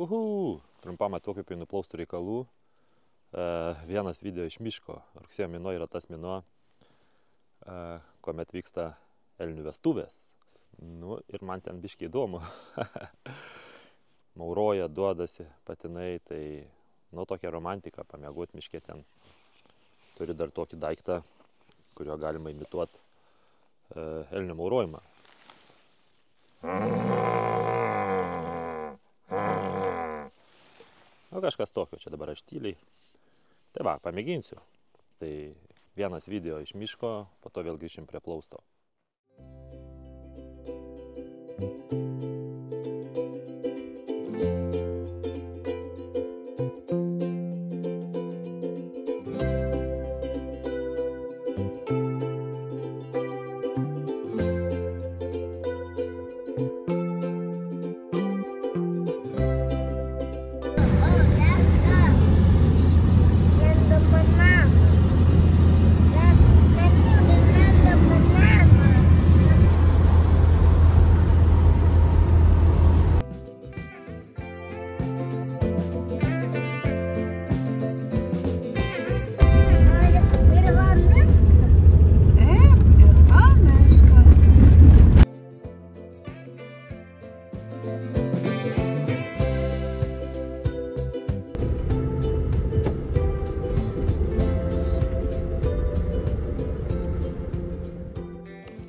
Trumpam atokiopiai nuplaustų reikalų. Vienas video iš miško. Rugsėjo mėnuo yra tas mėnuo, kuomet vyksta elnių vestuvės. Nu, ir man ten biškiai įdomu. Mauroja, duodasi patinai, tai tokia romantika pamiegoti miške ten. Turi dar tokį daiktą, kurio galima imituoti elnių maurojimą. Kažkas tokio, čia dabar aš tyliai. Tai va, pamėginsiu. Tai vienas video iš miško, po to vėl grįšim prie plausto.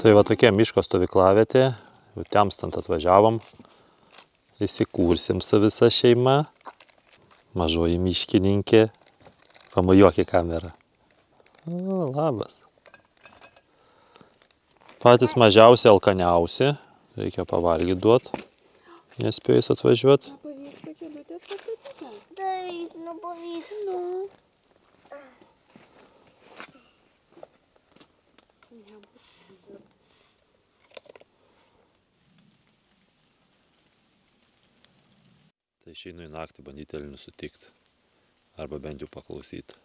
Tai va tokia miško stovyklavietė, jau temstant atvažiavom, įsikursim su visa šeima, mažoji miškininkė, pamojuok į kamerą. O, labas. Patys mažiausi, alkaniausi, reikia pavalgyti duot, nespėjus atvažiuoti. Pavyksta kėdutės pastatyti? Taip, pavyksta. Tai išeinu į naktį bandyti elnių sutikti. Arba bent jau paklausyti.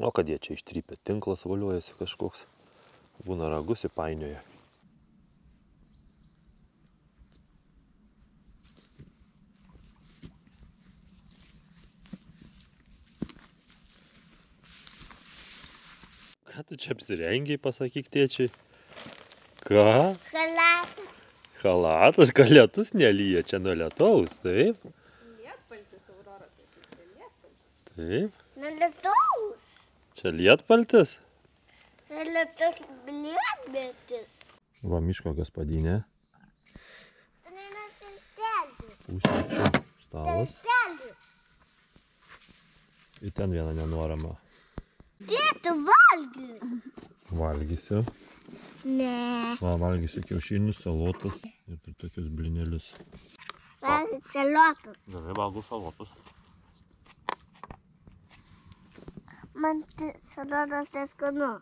O kad jie čia ištrypė, tinklas valiuojasi kažkoks, būna ragus įpainioja. Ką tu čia apsirengiai, pasakyk tėčiai? Ką? Chalatas. Chalatas, kad lietus nelyja čia nuo lietaus, taip? Lietpaltis, Aurora, sakykite, lietpaltis. Taip. Nuo lietaus. Čia lietpaltis? Čia lietus lietpaltis. Va, miško gaspadinė. Teltelis. Pusryčių stalas. Teltelis. Ir ten viena nenuorama. Tėti, valgy. Valgysiu. Ne. Va, valgysiu kiaušinius, salotus ir tokius blinelius. Valgy salotus. Gerai, valgau salotus. Man salotas neskanu.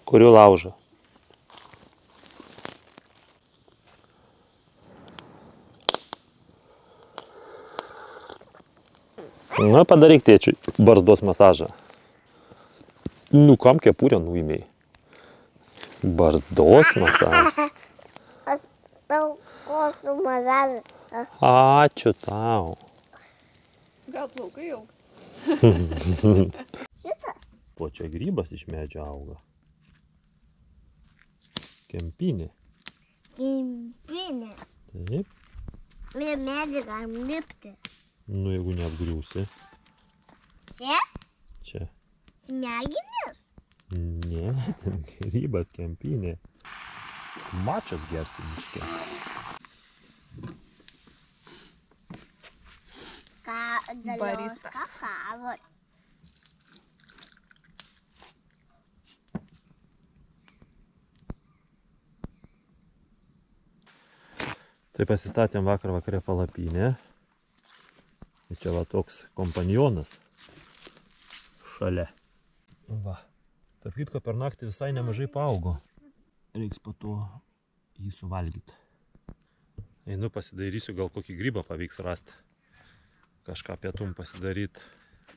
Kuriu laužą. Na, padaryk tėčiui barzdos masažą. Nu, kam kepurę nuimėjai? Barzdos masažą. Aš tau kosų masažą. Ačiū tau. Gal plaukai jau? Šitas? O čia grybas iš medžio auga. Kempinė. Kempinė. Taip. Prie medį galim lipti. Nu, jeigu neapgriūsi. Čia? Čia. Smegenis? Ne, ten grybas kempinė. Mačas gersi miške. Žalios Barista. kakavos. Tai pasistatėm vakar vakare palapinę. Ir čia va toks kompanionas šalia. Va. Tarp kitko per naktį visai nemažai paaugo. Reiks po to jį suvalgyti. Einu pasidairysiu, gal kokį grybą pavyks rasti. Kažką pietum pasidaryti.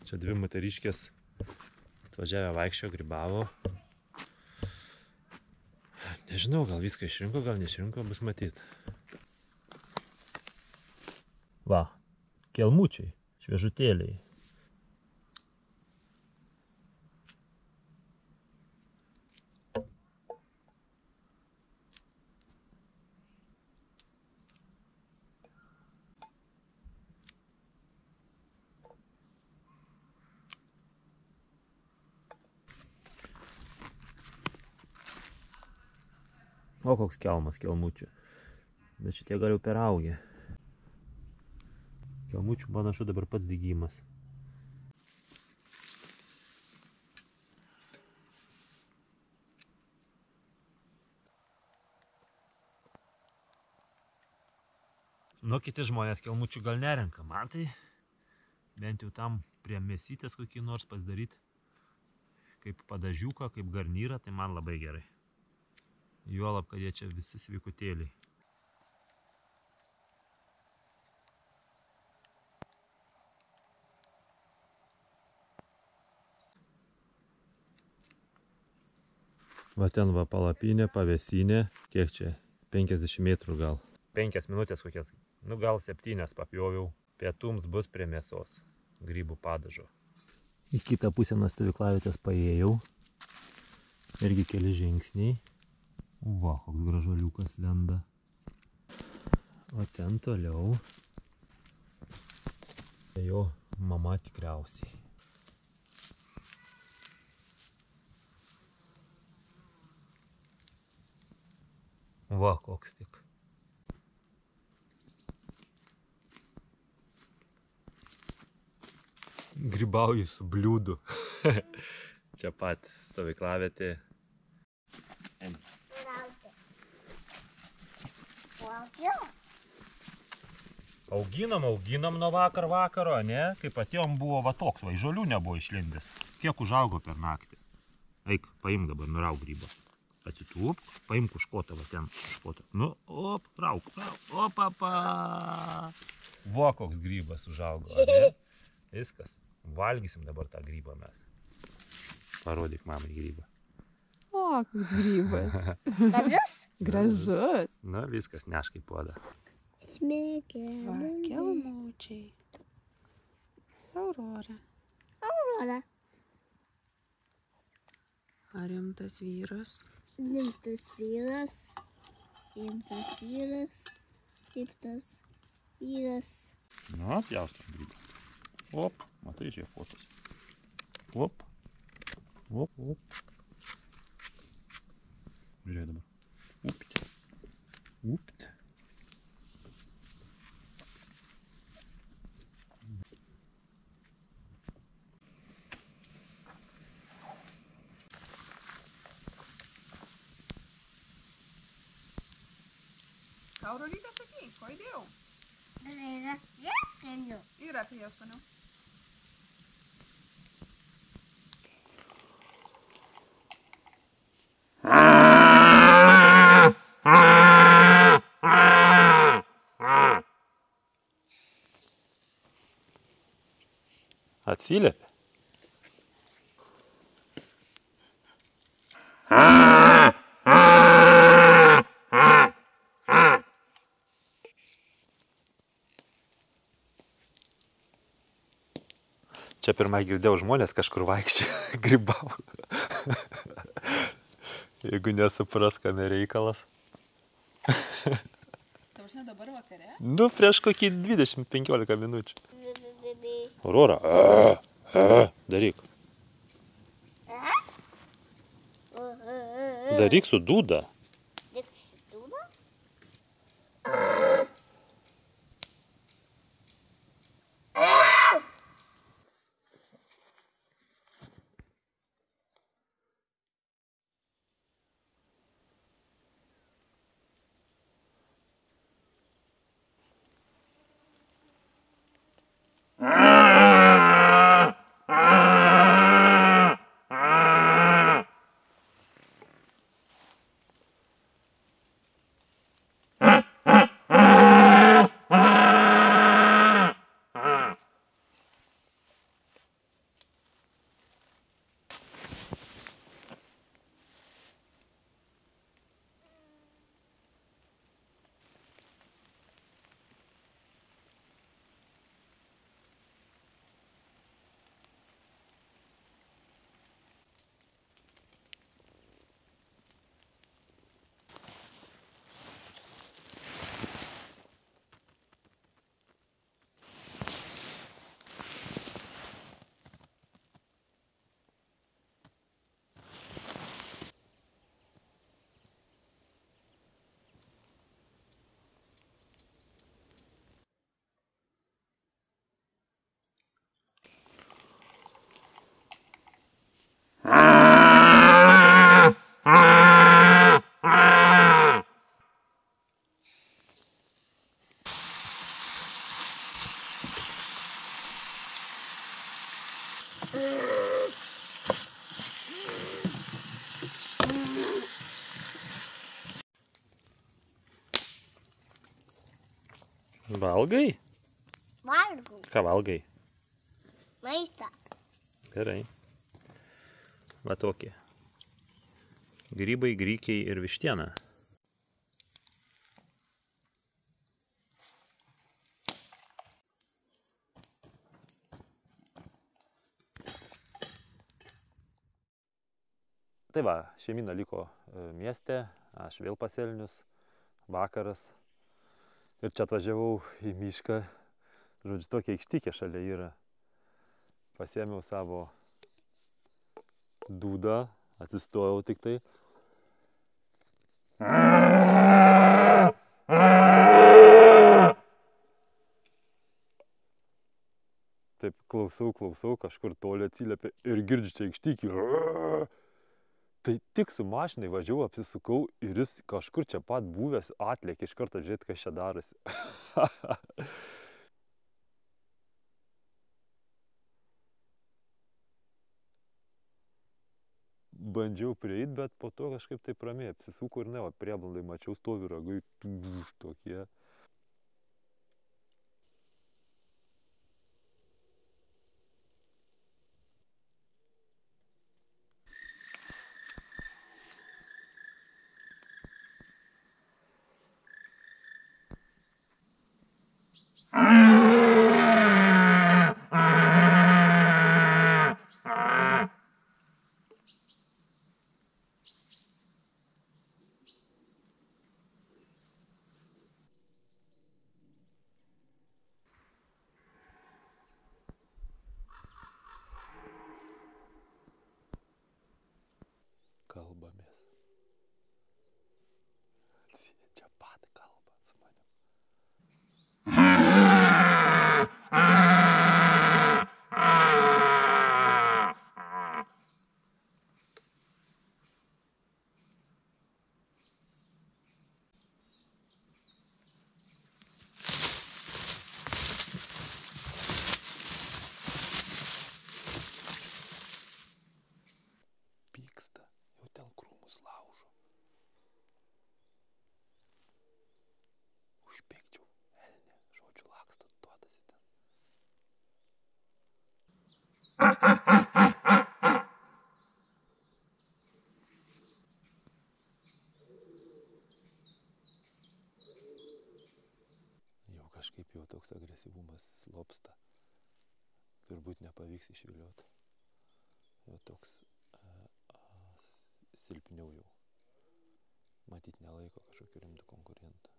Čia dvi moteriškės atvažiavę vaikščio, grybavo. Nežinau, gal viską išrinko, gal neišrinko, bus matyti. Va, kelmučiai, šviežutėliai. O koks kelmas kelmučių. Bet šitie gal jau peraugę. Kelmučių panašu dabar pats dygimas. Nu, kiti žmonės kelmučių gal nerenka. Man tai bent jau tam prie mėsytės kokį nors pasidaryti kaip padažiuką, kaip garnyrą, tai man labai gerai. Juolab, kad jie čia visi sveikutėliai. Va ten va palapinė, pavėsinė. Kiek čia? 50 metrų gal. 5 minutės kokias. Nu gal 7 papjoviau. Pietums bus prie mėsos. Grybų padažo. Į kitą pusę nuo stovyklavietės paėjau. Irgi keli žingsniai. Va, koks gražuoliukas lenda. O ten toliau. Jo mama tikriausiai. Va, koks tik. Grybauju su bliūdu. Čia pat stovyklavietė. Auginam nuo vakaro, ne? Kaip atėjom buvo va toks, va, žolių nebuvo išlindęs. Kiek užaugo per naktį. Eik, paimk dabar, nurauk grybą. Atsitūp, paimk užkotą, va ten užkotą. Nu, op, rauk, opapa. Va, koks grybas užaugo, ne? Viskas. Valgysim dabar tą grybą mes. Parodyk mamai grybą. O, koks grybas. Gražus? Gražus. Na, viskas, nešk į puodą. Smegenų. Va, kelmučiai. Aurora. Aurora. Ar rimtas vyras? Rimtas vyras. Rimtas vyras. Rimtas vyras. Na, pjaustam grybą. Op, matai, žiūrėk fotos. Op. Op, op. Žiūrėk dabar. Upt. Upt. Aurorytė, sakai, ko įdėjau? Yra prieskonių. Yra prieskonių. Atsiliepė. Čia pirmai girdėjau žmonės kažkur vaikščia, grybavo. Jeigu nesupras, kame reikalas. Tavars dabar vakare? Nu, prieš kokį 20-15 minučių. Aurora, daryk. Daryk su dūda. Valgai? Valgau Ką valgai? maistą. Gerai. Va tokie. Grybai, grykiai ir vištiena. Tai va, šeimyna liko mieste, aš vėl pas elnius, vakaras. Ir čia atvažiavau į mišką. Žodžiu, tokia aikštikė šalia yra. Pasiėmiau savo dūdą, atsistojau tik tai. Taip klausau, kažkur toli atsiliepia ir girdžiu čia aikštikį. Tai tik su mašinai važiavau, apsisukau ir jis kažkur čia pat buvęs atlėkė iš karto žiūrėti, kas čia darosi. Bandžiau prieit, bet po to kažkaip taip ramiai apsisuko ir ne, va, prieblandai mačiau, stovi ragai tokie. Kalbamės. Čia pat kalba su manim. Pyksta, jau ten krūmus laužo. Užpykčiau, elnė, žodžiu, laksto, duodasi ten. Jau kažkaip jau toks agresyvumas slopsta. Turbūt nepavyks išvilioti. Jau toks silpniau jau. Matyt, nelaiko kažkokiu rimtų konkurentų.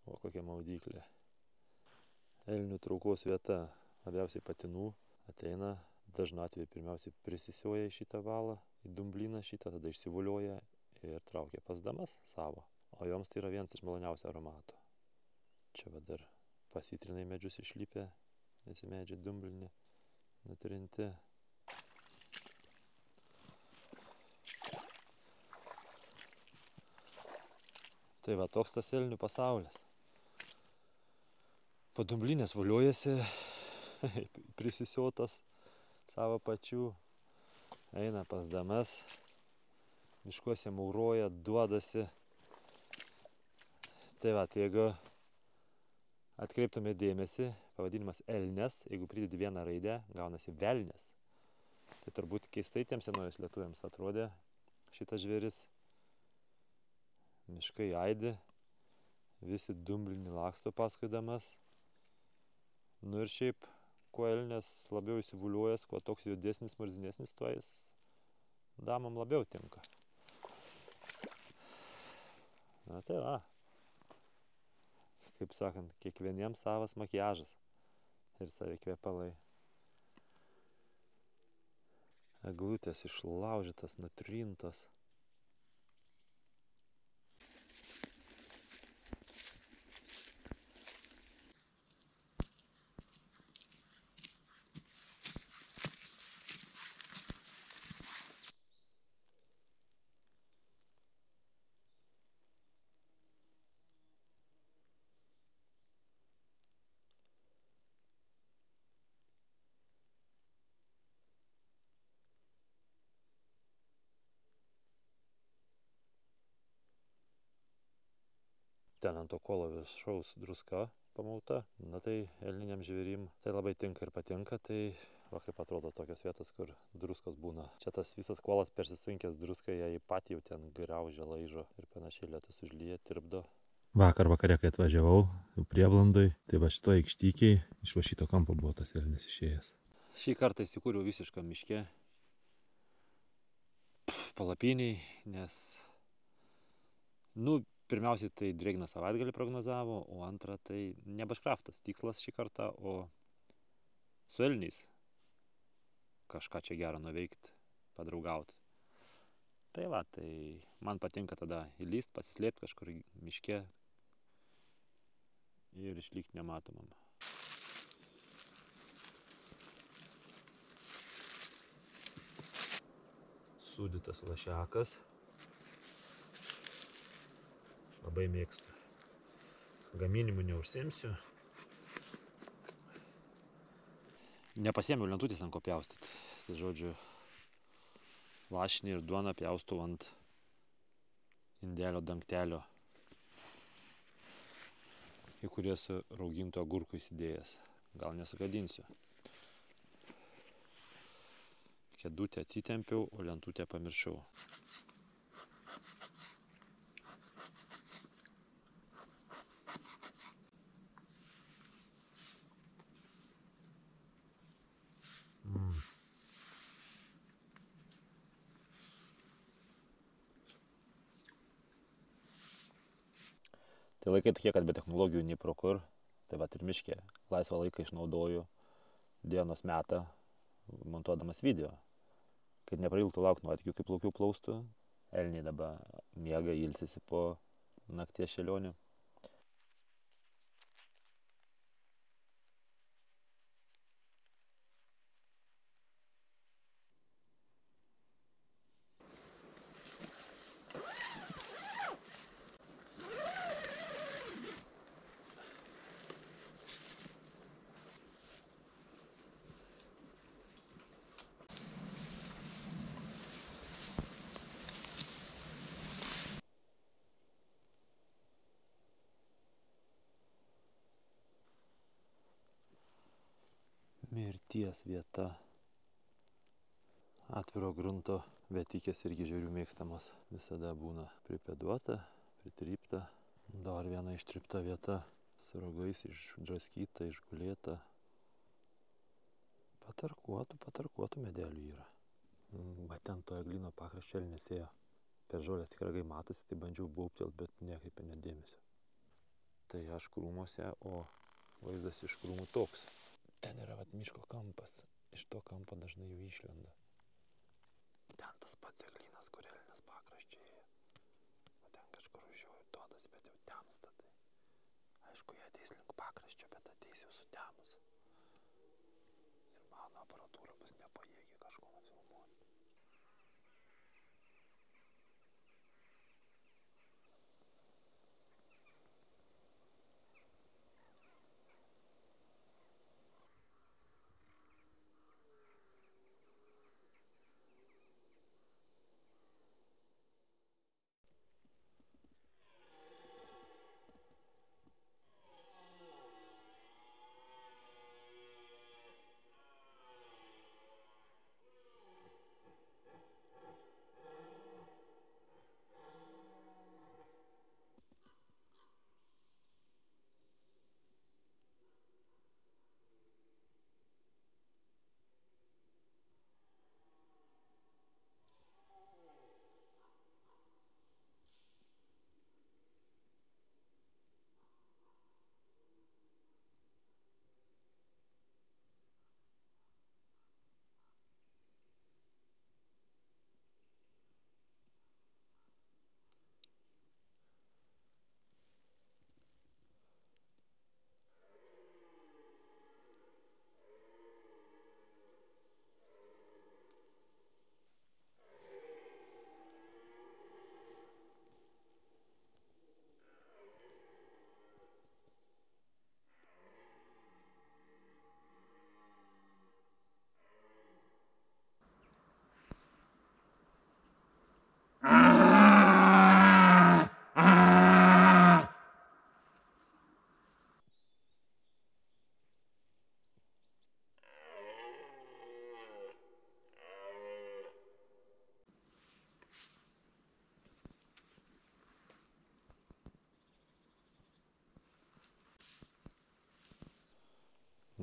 O kokia maudyklė. Elnių traukos vieta, labiausiai patinų, ateina, dažnu atveju pirmiausiai prisisioja į šitą valą, į dumblyną šitą, tada išsivulioja ir traukia pas damas savo. O joms tai yra vienas iš maloniausių aromatų. Čia va dar pasitrinai medžius išlipę, visi medžiai dumblinį, nutrinti. Tai va toks tas elnių pasaulis. Po dumblinės vuliuojasi, prisisiotas savo pačių, eina pas damas, miškuose mauroja, duodasi. Tai va, tai jeigu atkreiptume dėmesį, pavadinimas elnės, jeigu pridedi vieną raidę, gaunasi velnės. Tai turbūt keistai tiems senojos lietuviams atrodė šitas žvėris. Miškai aidi, visi dumblinį laksto paskui damas. Nu ir šiaip, kuo elnės labiau įsivuliuojas, kuo toks judesnis, murzinesnis, tuo jis damam labiau tinka. Na tai va. Kaip sakant, kiekvieniem savas makiažas ir savi kvepalai. Eglutės išlaužytas, nutrintos. Ten ant to kolo viršaus druska pamauta. Na tai elniniam žvėrim tai labai tinka ir patinka. Tai va kaip atrodo tokios vietos, kur druskos būna. Čia tas visas kolas persisunkęs druska, ją į patį jau ten graužia, laižo ir panašiai, lietus užlyja, tirpdo. Vakar vakare, kai atvažiavau Prieblandui, tai va šito aikštykiai iš va šito kampo buvo tas elnis išėjęs. Šį kartą įsikūriau visiškam miške, palapiniai, nes pirmiausiai tai drėgną savaitgalį prognozavo, o antra tai ne bushcraftas tikslas šį kartą, o su elniais kažką čia gerą nuveikti, padraugauti. Tai va, tai man patinka tada įlyst, pasislėpti kažkur miške ir išlikti nematomam. Sūdytas lašiakas. Labai mėgstu. Gaminimu neužsiimsiu. Nepasiėmiau lentutės ant ko pjaustyti. Tai žodžiu, lašinį ir duoną pjaustau ant indelio dangtelio, į kurį esu raugintų agurkų įsidėjęs. Gal nesugadinsiu. Kėdutę atsitempiau, o lentutę pamiršau. Tai laikai tokie, kad be technologijų nei pro kur. Tai va ir miške. Laisvą laiką išnaudoju dienos metą montuodamas video. Kad neprailgtų laukti nuotykių, kaip plaukiau plaustų. Elniai dabar miega, ilsisi po nakties šėlionių. Mirties vieta. Atviro grunto vietikės irgi žvėrių mėgstamos. Visada būna pripėduota, pritrypta. Dar viena ištrypta vieta. Su ragais išdraskyta, išgulėta. Patarkuotų medelių yra. Va ten to eglyno pakraščio elnias ėjo. Per žolės tik ragai matosi, tai bandžiau baubtelt, bet nekreipė net dėmesio. Tai aš krūmuose, o vaizdas iš krūmų toks. Ten yra vat miško kampas. Iš to kampo dažnai jų išlenda. Ten tas pats eglynas, kur elnias pakraščiai ėjo. O ten kažkur užžiojo duodas, bet jau temsta. Tai aišku, jie ateis link pakraščio, bet ateis jau sutemus. Ir mano aparatūra bus nepajėgi kažko nufilmuoti.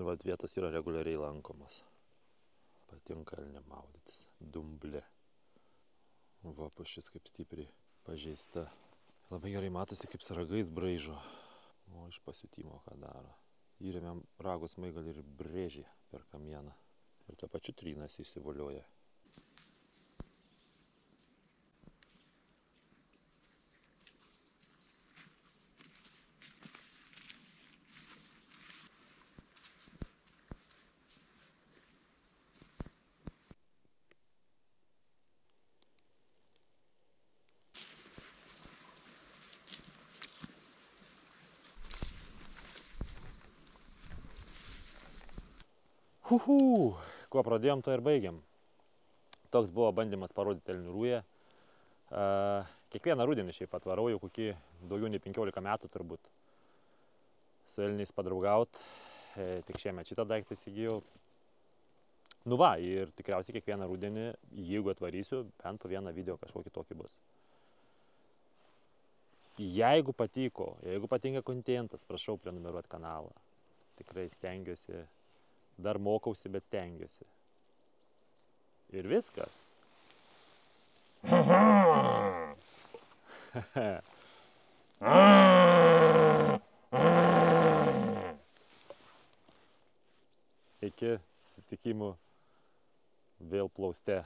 Vat vietos yra reguliariai lankomas. Patinka elniam maudytis. Dumblė. Va, pušis kaip stipriai pažeista. Labai gerai matosi, kaip saragais braižo. O iš pasiutimo ką daro. Įrėmiam rago smaigalį ir brėžį per kamieną. Ir tuo pačiu trynas įsivolioja. Kuo pradėjom, to ir baigiam. Toks buvo bandymas parodyti elnių rūją. Kiekvieną rudenį šiaip atvarau, jau kokį daugiau nei 15 metų turbūt. Su elniais padraugaut, tik šiemet šitą daiktą įsigijau. Nu va, ir tikriausiai kiekvieną rudenį, jeigu atvarysiu, bent po vieną video kažkokį tokį bus. Jeigu patiko, jeigu patinka kontentas, prašau prenumeruoti kanalą. Tikrai stengiuosi, dar mokausi, bet stengiuosi. Ir viskas. Iki susitikimų vėl plauste.